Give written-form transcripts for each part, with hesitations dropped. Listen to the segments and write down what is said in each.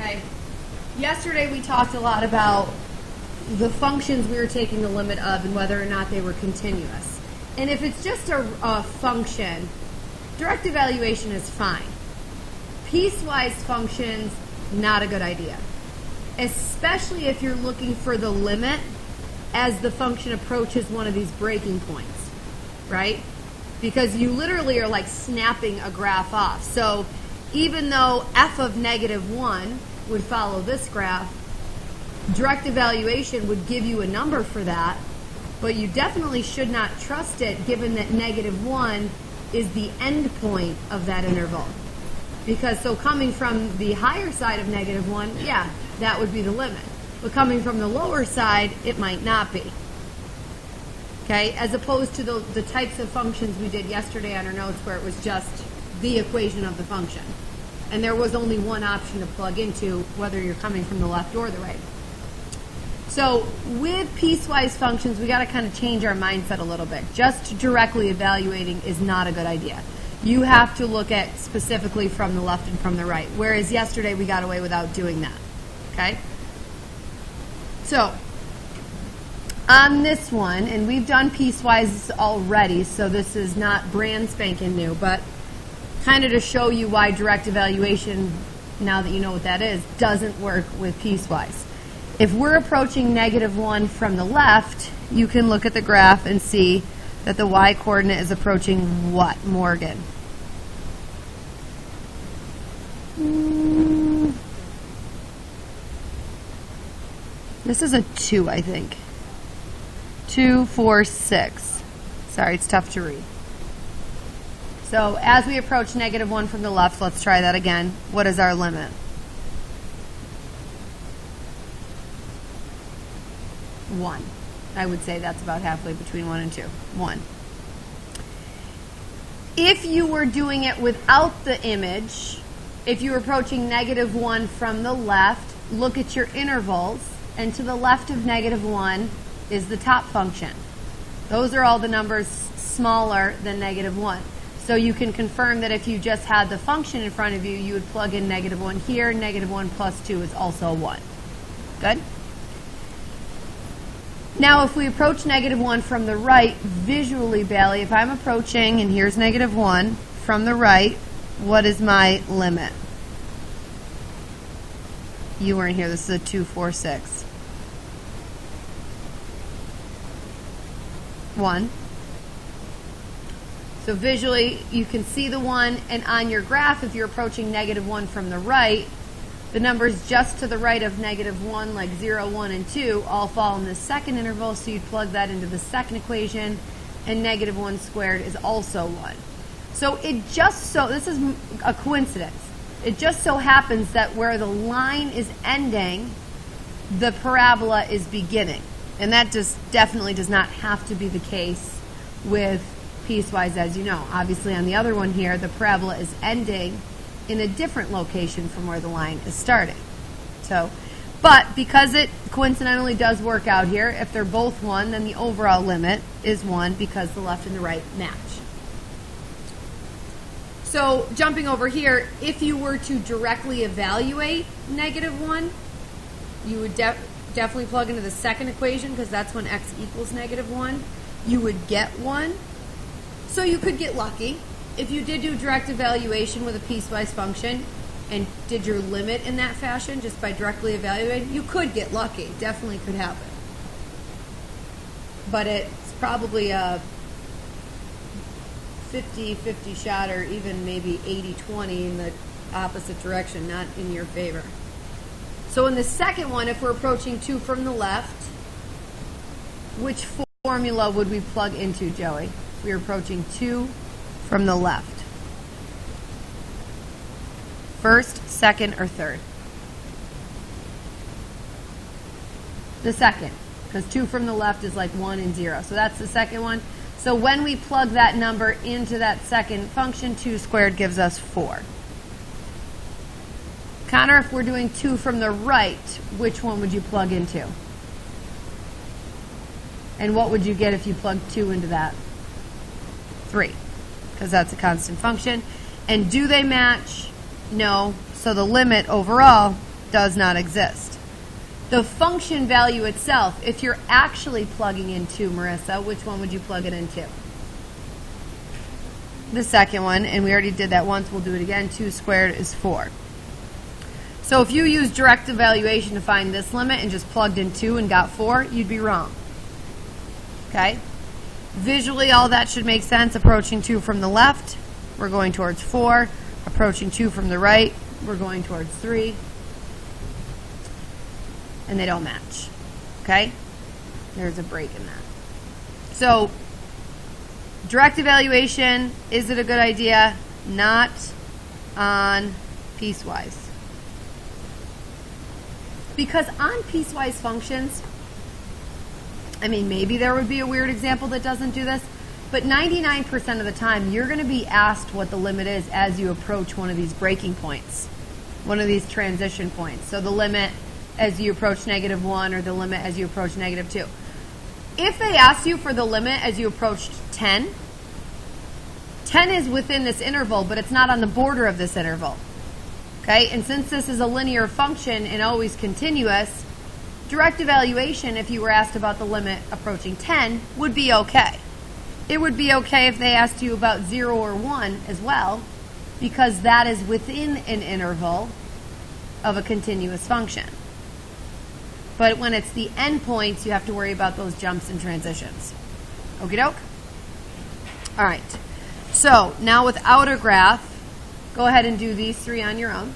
Okay. Yesterday we talked a lot about the functions we were taking the limit of and whether or not they were continuous. And if it's just a function, direct evaluation is fine. Piecewise functions, not a good idea. Especially if you're looking for the limit as the function approaches one of these breaking points, right? Because you literally are like snapping a graph off. So even though f of -1 would follow this graph, direct evaluation would give you a number for that, but you definitely should not trust it given that -1 is the end point of that interval. Because so coming from the higher side of -1, yeah, that would be the limit. But coming from the lower side, it might not be. Okay, as opposed to the types of functions we did yesterday on our notes where it was just the equation of the function. And there was only one option to plug into, whether you're coming from the left or the right. So with piecewise functions, we got to kind of change our mindset a little bit. Just directly evaluating is not a good idea. You have to look at specifically from the left and from the right. Whereas yesterday we got away without doing that. Okay? So on this one, and we've done piecewise already, so this is not brand spanking new, but kind of to show you why direct evaluation, now that you know what that is, doesn't work with piecewise. If we're approaching -1 from the left, you can look at the graph and see that the y-coordinate is approaching what, Morgan? This is a 2, I think. 2, 4, 6. Sorry, it's tough to read. So as we approach -1 from the left, let's try that again. What is our limit? 1. I would say that's about halfway between 1 and 2. 1. If you were doing it without the image, if you were approaching -1 from the left, look at your intervals, and to the left of -1 is the top function. Those are all the numbers smaller than -1. So you can confirm that if you just had the function in front of you, you would plug in -1 here. -1 plus 2 is also 1. Good? Now, if we approach -1 from the right, visually, Bailey, if I'm approaching, and here's -1, from the right, what is my limit? You weren't here. This is a 2, 4, 6. 1. So visually, you can see the 1, and on your graph, if you're approaching -1 from the right, the numbers just to the right of -1, like 0, 1, and 2, all fall in the second interval, so you'd plug that into the second equation, and -1 squared is also 1. So it just so, this is a coincidence, it just so happens that where the line is ending, the parabola is beginning. And that just definitely does not have to be the case with piecewise, as you know. Obviously on the other one here, the parabola is ending in a different location from where the line is starting. So, but because it coincidentally does work out here, if they're both 1, then the overall limit is 1 because the left and the right match. So jumping over here, if you were to directly evaluate -1, you would definitely plug into the second equation because that's when x equals -1. You would get 1. So you could get lucky. If you did do direct evaluation with a piecewise function and did your limit in that fashion just by directly evaluating, you could get lucky. Definitely could happen. But it's probably a 50-50 shot, or even maybe 80-20 in the opposite direction, not in your favor. So in the second one, if we're approaching 2 from the left, which formula would we plug into, Joey? If we were approaching 2 from the left. First, second, or third? The second, because 2 from the left is like 1 and 0. So that's the second one. So when we plug that number into that second function, 2 squared gives us 4. Connor, if we're doing 2 from the right, which one would you plug into? And what would you get if you plugged 2 into that? 3, because that's a constant function. And do they match? No. So the limit overall does not exist. The function value itself, if you're actually plugging in 2, Marissa, which one would you plug it into? The second one, and we already did that once. We'll do it again. 2 squared is 4. So if you use direct evaluation to find this limit and just plugged in 2 and got 4, you'd be wrong. Okay? Visually, all that should make sense. Approaching 2 from the left, we're going towards 4. Approaching 2 from the right, we're going towards 3. And they don't match. Okay? There's a break in that. So, direct evaluation, is it a good idea? Not on piecewise. Because on piecewise functions, I mean, maybe there would be a weird example that doesn't do this, but 99% of the time, you're going to be asked what the limit is as you approach one of these breaking points, one of these transition points. So the limit as you approach -1 or the limit as you approach -2. If they ask you for the limit as you approached 10, 10 is within this interval, but it's not on the border of this interval. Okay, and since this is a linear function and always continuous, direct evaluation, if you were asked about the limit approaching 10, would be okay. It would be okay if they asked you about 0 or 1 as well, because that is within an interval of a continuous function. But when it's the endpoints, you have to worry about those jumps and transitions. Okie doke? All right. So now without a graph, go ahead and do these 3 on your own.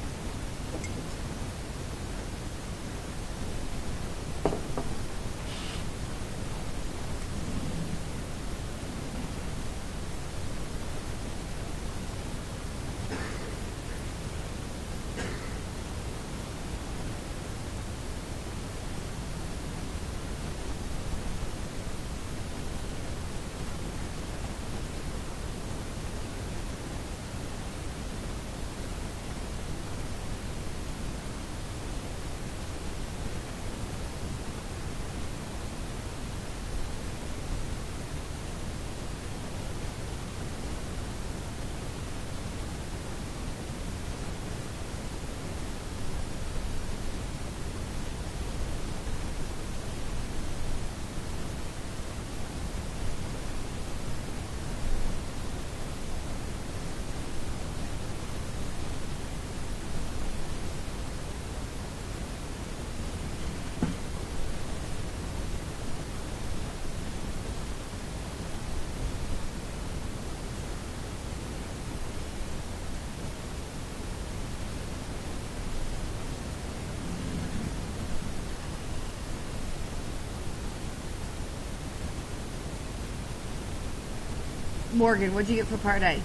Morgan, what'd you get for part A?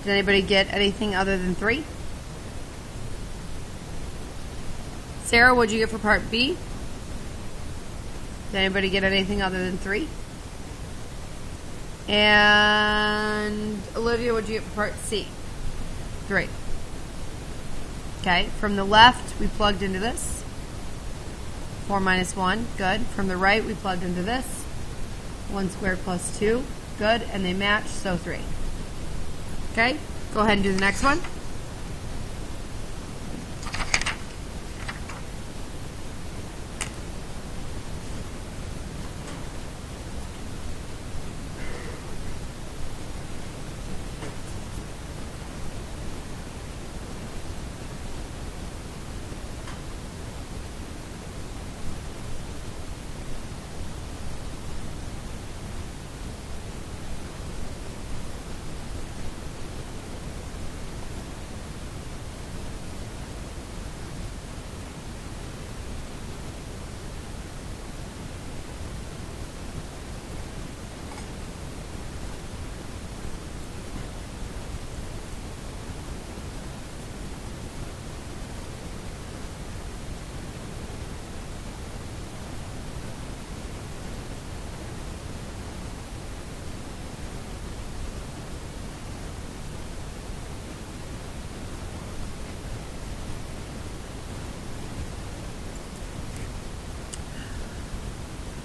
Did anybody get anything other than 3? Sarah, what'd you get for part B? Did anybody get anything other than 3? And Olivia, what'd you get for part C? 3. Okay, from the left, we plugged into this. 4 minus 1, good. From the right, we plugged into this. 1 squared plus 2, good, and they match, so 3. Okay, go ahead and do the next one.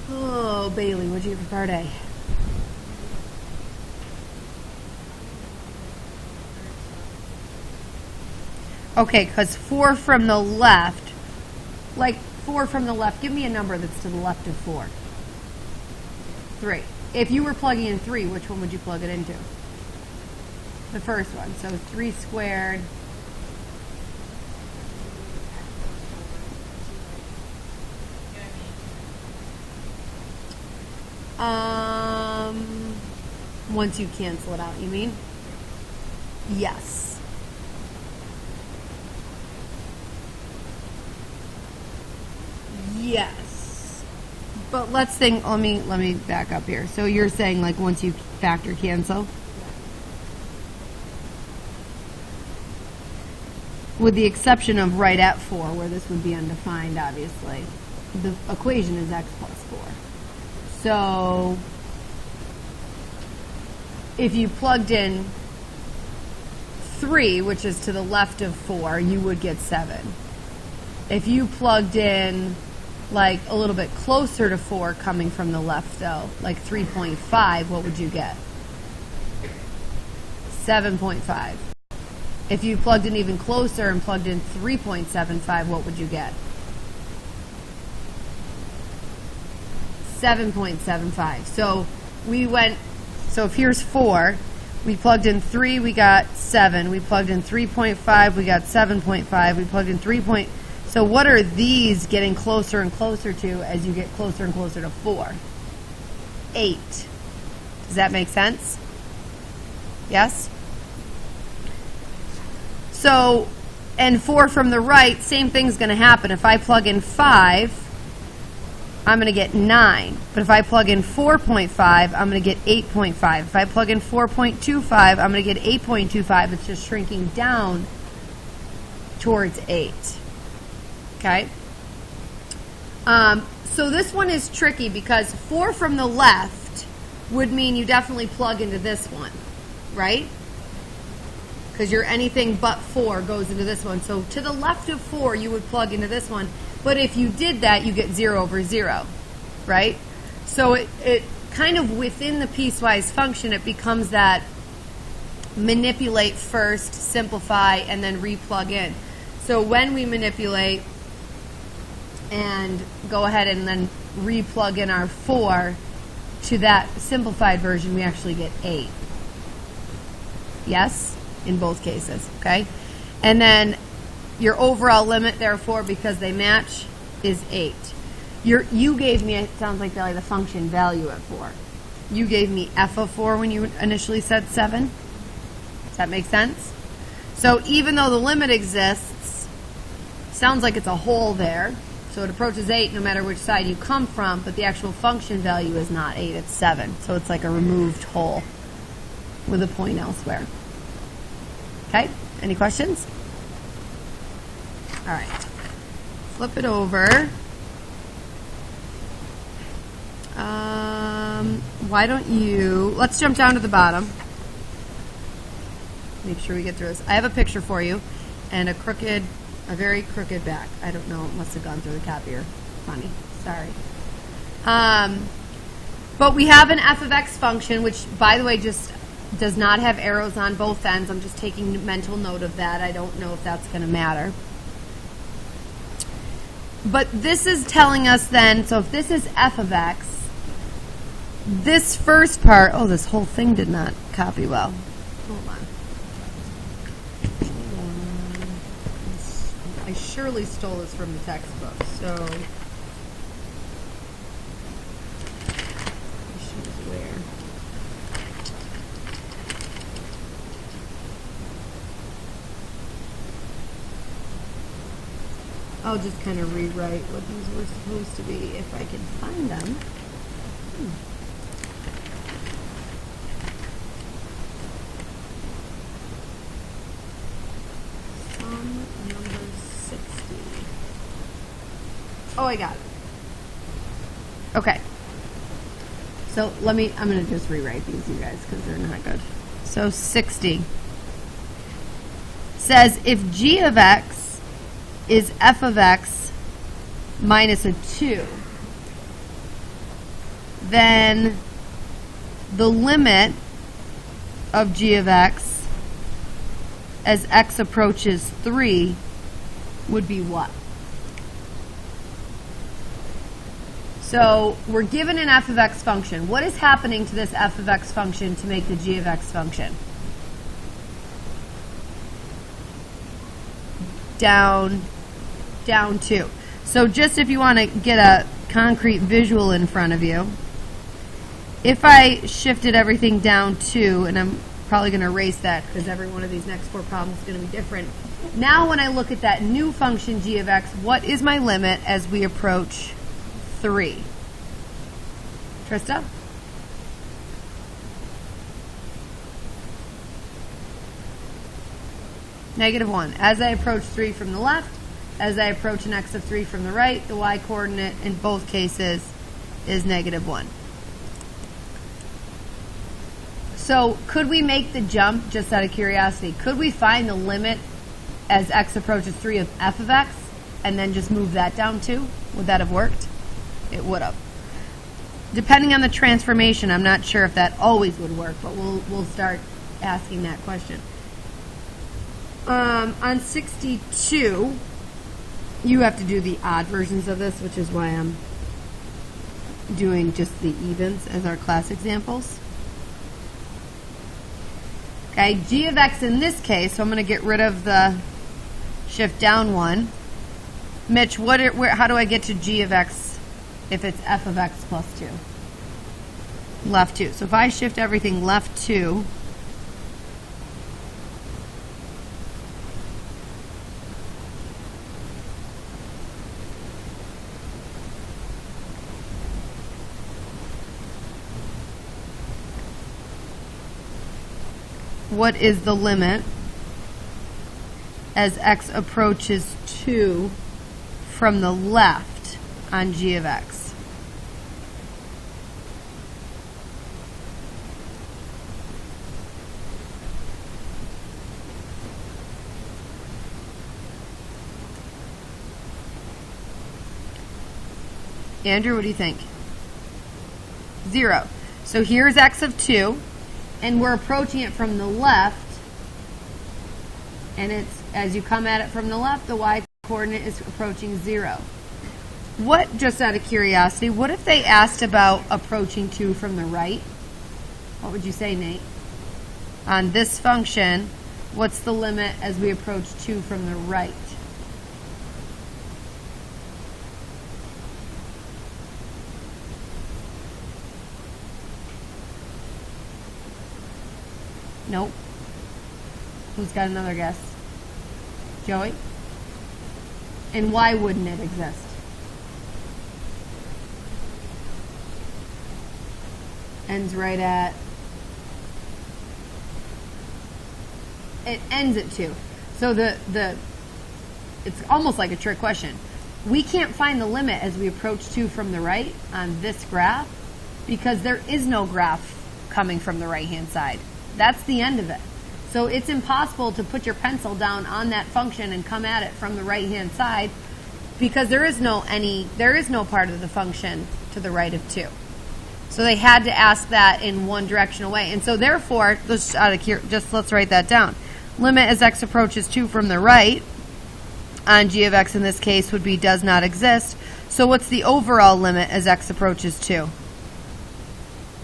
Oh, Bailey, what'd you get for part A? Okay, because 4 from the left, like 4 from the left, give me a number that's to the left of 4. 3. If you were plugging in 3, which one would you plug it into? The first one. So 3 squared. Once you cancel it out, you mean? Yes. Yes. But let's think, let me back up here. So you're saying like once you factor cancel? With the exception of right at 4, where this would be undefined, obviously. The equation is x plus 4. So if you plugged in 3, which is to the left of 4, you would get 7. If you plugged in like a little bit closer to 4 coming from the left though, like 3.5, what would you get? 7.5. If you plugged in even closer and plugged in 3.75, what would you get? 7.75. So we went, so if here's 4, we plugged in 3, we got 7. We plugged in 3.5, we got 7.5. We plugged in 3. So what are these getting closer and closer to as you get closer and closer to 4? 8. Does that make sense? Yes? So, and 4 from the right, same thing's going to happen. If I plug in 5, I'm going to get 9. But if I plug in 4.5, I'm going to get 8.5. If I plug in 4.25, I'm going to get 8.25. It's just shrinking down towards 8. Okay? So this one is tricky because 4 from the left would mean you definitely plug into this one, right? Because your anything but 4 goes into this one. So to the left of 4, you would plug into this one. But if you did that, you get 0 over 0, right? So it kind of within the piecewise function, it becomes that manipulate first, simplify, and then replug in. So when we manipulate and go ahead and then replug in our 4 to that simplified version, we actually get 8. Yes? In both cases, okay? And then your overall limit, therefore, because they match, is 8. You gave me, it sounds like the function value at 4. You gave me f of 4 when you initially said 7. Does that make sense? So even though the limit exists, sounds like it's a hole there. So it approaches 8 no matter which side you come from, but the actual function value is not 8, it's 7. So it's like a removed hole with a point elsewhere. Okay, any questions? All right, flip it over. Why don't you, let's jump down to the bottom. Make sure we get through this. I have a picture for you and a very crooked back. I don't know, it must have gone through the copier. Funny, sorry. But we have an f of x function, which, by the way, just does not have arrows on both ends. I'm just taking mental note of that. I don't know if that's going to matter. But this is telling us then, so if this is f of x, this first part, oh, this whole thing did not copy well. Hold on. I surely stole this from the textbook, so where? I'll just kind of rewrite what these were supposed to be if I can find them. Sum number 60. Oh, I got it. Okay. So I'm going to just rewrite these, you guys, because they're not good. So 60 says if g of x is f of x minus a 2, then the limit of g of x as x approaches 3 would be what? So we're given an f of x function. What is happening to this f of x function to make the g of x function? Down 2. So just if you want to get a concrete visual in front of you, if I shifted everything down 2, and I'm probably going to erase that because every one of these next 4 problems is going to be different. Now when I look at that new function g of x, what is my limit as we approach 3? Trista? -1. As I approach 3 from the left, as I approach an x of 3 from the right, the y coordinate in both cases is -1. So could we make the jump, just out of curiosity, could we find the limit as x approaches 3 of f of x and then just move that down 2? Would that have worked? It would have. Depending on the transformation, I'm not sure if that always would work, but we'll start asking that question. On 62, you have to do the odd versions of this, which is why I'm doing just the evens as our class examples. Okay, g of x in this case, so I'm going to get rid of the shift down 1. Mitch, how do I get to g of x if it's f of x plus 2? Left 2. So if I shift everything left 2, what is the limit as x approaches 2 from the left on g of x? Andrew, what do you think? 0. So here's x of 2, and we're approaching it from the left, and it's, as you come at it from the left, the y coordinate is approaching 0. What, just out of curiosity, what if they asked about approaching 2 from the right? What would you say, Nate? On this function, what's the limit as we approach 2 from the right? Nope. Who's got another guess? Joey? And why wouldn't it exist? Ends right at... It ends at 2. So it's almost like a trick question. We can't find the limit as we approach 2 from the right on this graph because there is no graph coming from the right-hand side. That's the end of it. So it's impossible to put your pencil down on that function and come at it from the right-hand side because there is no part of the function to the right of 2. So they had to ask that in one directional way. And so therefore, let's write that down. Limit as x approaches 2 from the right on g of x in this case would be does not exist. So what's the overall limit as x approaches 2?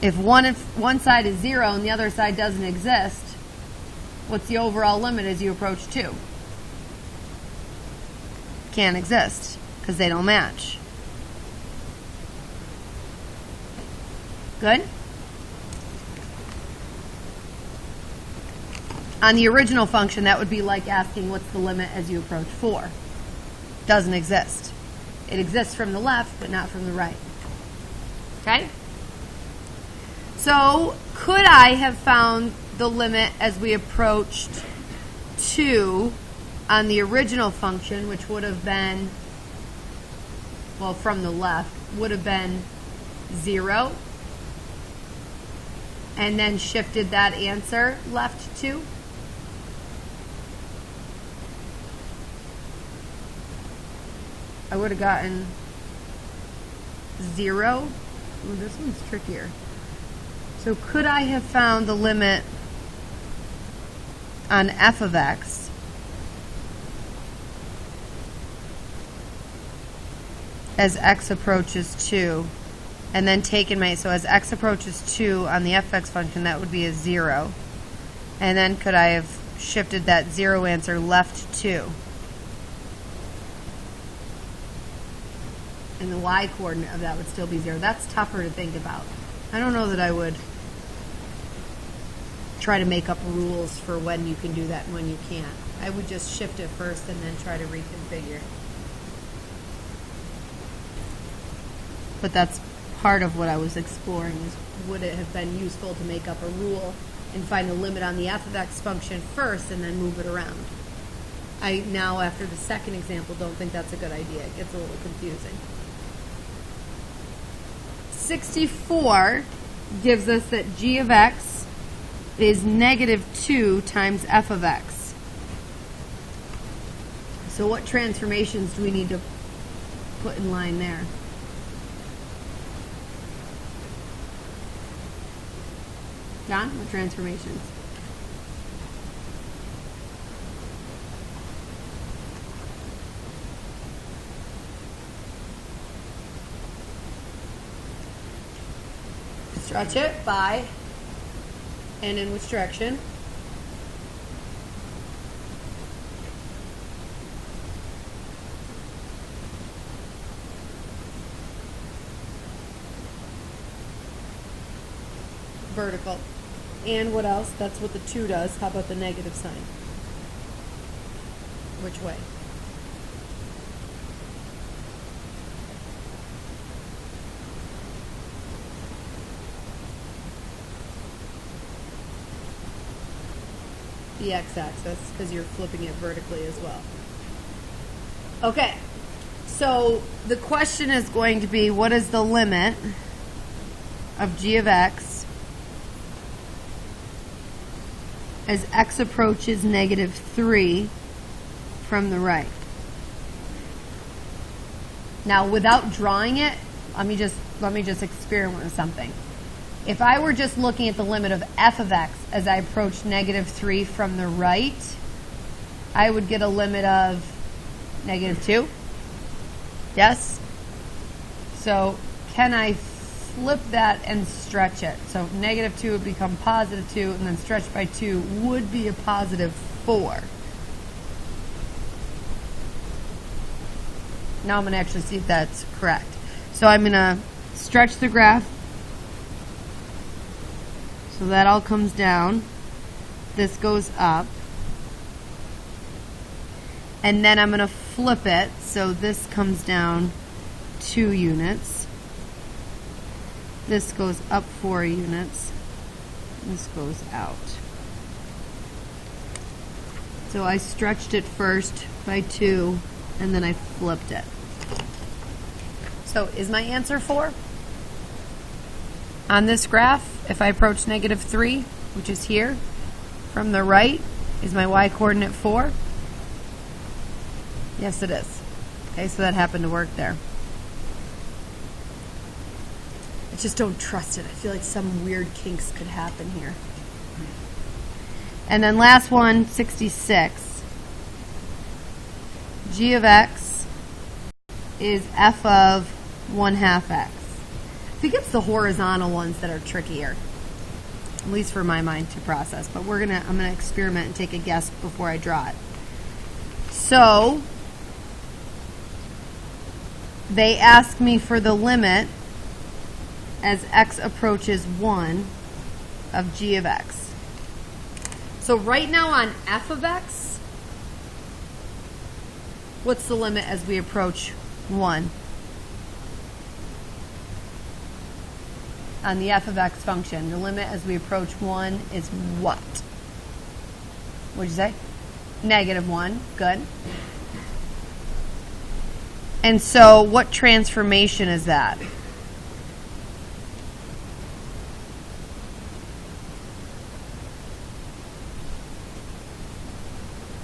If one side is 0 and the other side doesn't exist, what's the overall limit as you approach 2? Can't exist because they don't match. Good? On the original function, that would be like asking what's the limit as you approach 4. Doesn't exist. It exists from the left, but not from the right. Okay? So, could I have found the limit as we approached 2 on the original function, which would have been, well, from the left, would have been 0, and then shifted that answer left 2? I would have gotten 0. Ooh, this one's trickier. So could I have found the limit on f of x as x approaches 2, and then taken my, so as x approaches 2 on the f of x function, that would be a 0. And then could I have shifted that 0 answer left 2? And the y coordinate of that would still be 0. That's tougher to think about. I don't know that I would try to make up rules for when you can do that and when you can't. I would just shift it first and then try to reconfigure. But that's part of what I was exploring, is would it have been useful to make up a rule and find a limit on the f of x function first and then move it around. I now, after the second example, don't think that's a good idea. It gets a little confusing. 64 gives us that g of x is negative 2 times f of x. So what transformations do we need to put in line there? John, what transformations? Stretch it by, and in which direction? Vertical. And what else? That's what the 2 does. How about the negative sign? Which way? The x-axis, because you're flipping it vertically as well. Okay, so the question is going to be, what is the limit of g of x as x approaches negative 3 from the right? Now, without drawing it, let me just experiment with something. If I were just looking at the limit of f of x as I approach negative 3 from the right, I would get a limit of negative 2. Yes? So can I flip that and stretch it? So negative 2 would become positive 2, and then stretched by 2 would be a positive 4. Now I'm going to actually see if that's correct. So I'm going to stretch the graph. So that all comes down. This goes up. And then I'm going to flip it. So this comes down 2 units. This goes up 4 units. This goes out. So I stretched it first by 2, and then I flipped it. So is my answer 4? On this graph, if I approach negative 3, which is here, from the right, is my y coordinate 4? Yes, it is. Okay, so that happened to work there. I just don't trust it. I feel like some weird kinks could happen here. And then last one, 66. G of x is f of 1/2 x. I think it's the horizontal ones that are trickier, at least for my mind to process. But I'm gonna experiment and take a guess before I draw it. So they ask me for the limit as x approaches 1 of g of x. So right now on f of x, what's the limit as we approach 1? On the f of x function, the limit as we approach 1 is what? What'd you say? Negative 1. Good. And so what transformation is that?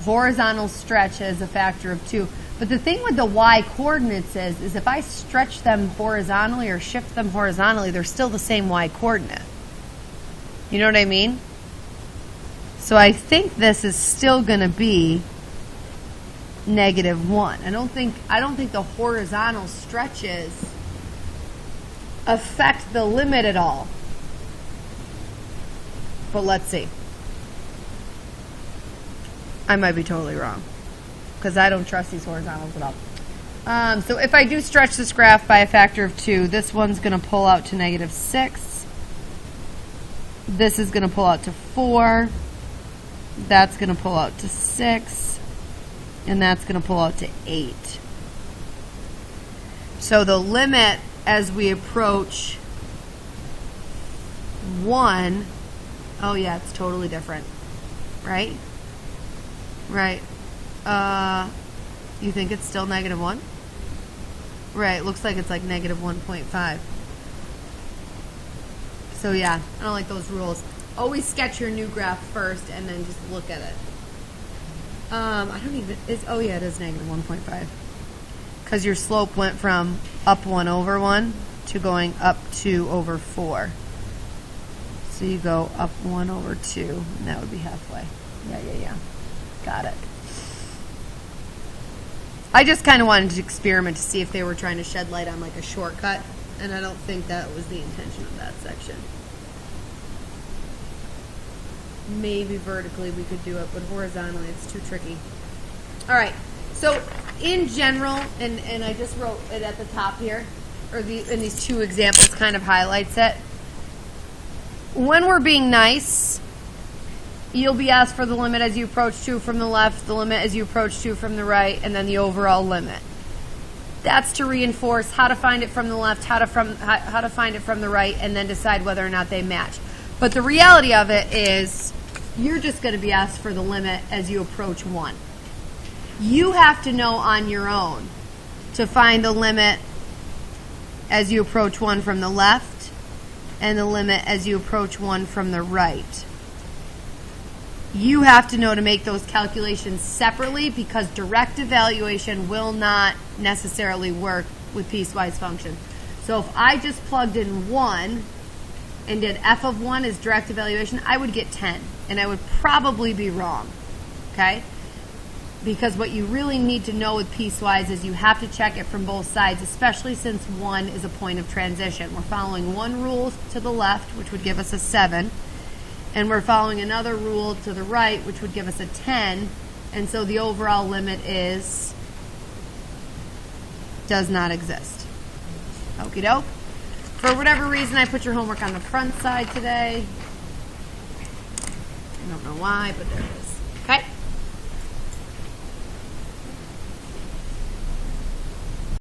Horizontal stretch is a factor of 2. But the thing with the y coordinates is if I stretch them horizontally or shift them horizontally, they're still the same y coordinate. You know what I mean? So I think this is still going to be -1. I don't think the horizontal stretches affect the limit at all. But let's see. I might be totally wrong because I don't trust these horizontals at all. So if I do stretch this graph by a factor of 2, this one's going to pull out to -6. This is going to pull out to 4. That's going to pull out to 6. And that's going to pull out to 8. So the limit as we approach 1, oh yeah, it's totally different, right? Right. You think it's still -1? Right, looks like it's like -1.5. So yeah, I don't like those rules. Always sketch your new graph first and then just look at it. I don't even, oh yeah, it is -1.5. Because your slope went from up 1 over 1 to going up 2 over 4. So you go up 1 over 2, and that would be halfway. Yeah. Got it. I just kind of wanted to experiment to see if they were trying to shed light on like a shortcut, and I don't think that was the intention of that section. Maybe vertically we could do it, but horizontally it's too tricky. All right, so in general, and I just wrote it at the top here, or in these 2 examples kind of highlights it. When we're being nice, you'll be asked for the limit as you approach 2 from the left, the limit as you approach 2 from the right, and then the overall limit. That's to reinforce how to find it from the left, how to find it from the right, and then decide whether or not they match. But the reality of it is you're just going to be asked for the limit as you approach 1. You have to know on your own to find the limit as you approach 1 from the left and the limit as you approach 1 from the right. You have to know to make those calculations separately because direct evaluation will not necessarily work with piecewise functions. So if I just plugged in 1 and did f of 1 as direct evaluation, I would get 10, and I would probably be wrong, okay? Because what you really need to know with piecewise is you have to check it from both sides, especially since 1 is a point of transition. We're following one rule to the left, which would give us a 7, and we're following another rule to the right, which would give us a 10, and so the overall limit does not exist. Okie doke. For whatever reason, I put your homework on the front side today. I don't know why, but there it is.